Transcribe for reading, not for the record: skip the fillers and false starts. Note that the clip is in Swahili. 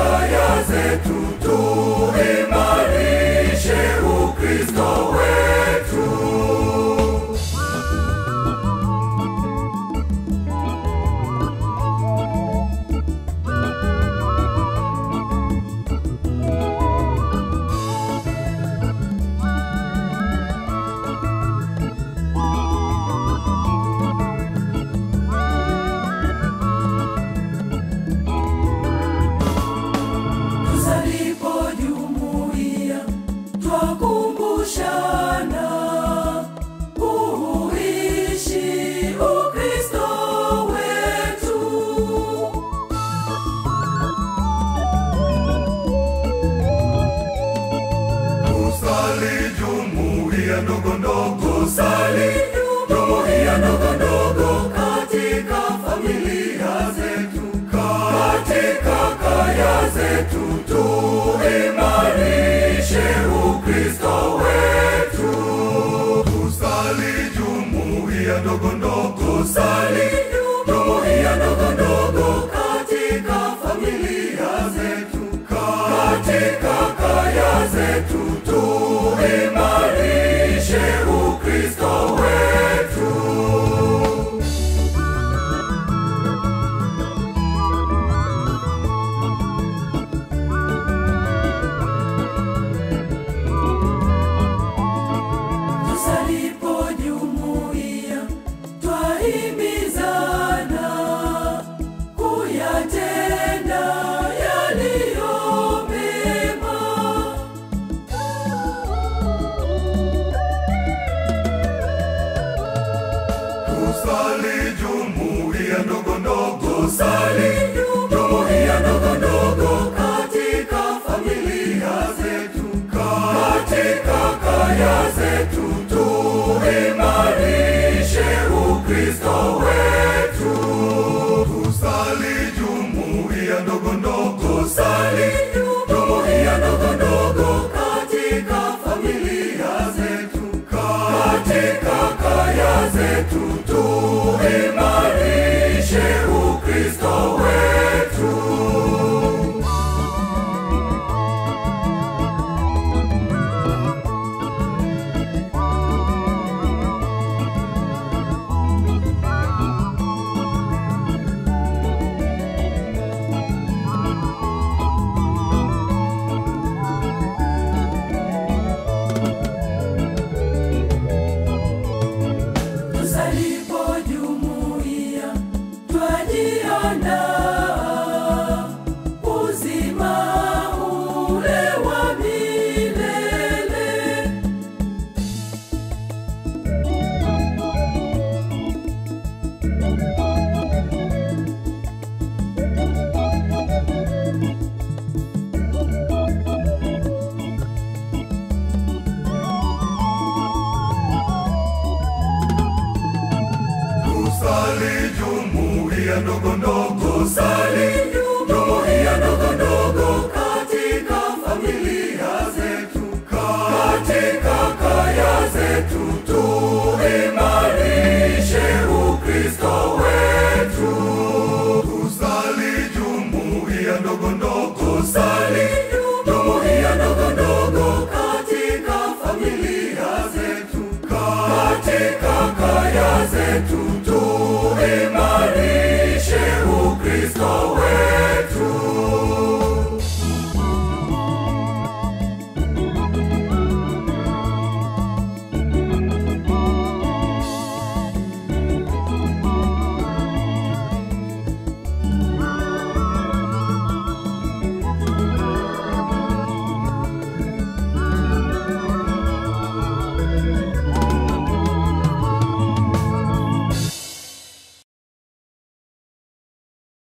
kaya zetu tuimarishe Ukristo wetu. Twakumbushana kuishi Ukristo wetu. Tusali jumuiya ndogo ndogo, sali jumuiya ndogo ndogo katika familia zetu, katika kaya zetu tuimarishe Ukristo wetu. Tusali jumuiya ndogo ndogo, sali jumuiya ndogo ndogo katika familia zetu, katika kaya zetu tuimarishe Ukristo wetu. Twahimizana kuyatenda yaliyo mema. Tusali jumuiya ndogo ndogo, sali jumuiya ndogo ndogo katika familia zetu, katika kaya zetu tuimarishe Ukristo wetu. Tusali jumuiya ndogo ndogo, sali jumuiya ndogo ndogo katika familia zetu, katika kaya zetu tuimarishe Ukristo wetu. Tusalipo jumuiya twajiandaa uzima ule wa milele. Tusali jumuiya ndogo ndogo, sali jumuiya ndogo ndogo katika familia zetu, katika kaya zetu tuimarishe Ukristo wetu. Tusali jumuiya ndogo ndogo, sali jumuiya ndogo ndogo katika familia zetu, katika kaya zetu tuimarishe Ukristo wetu.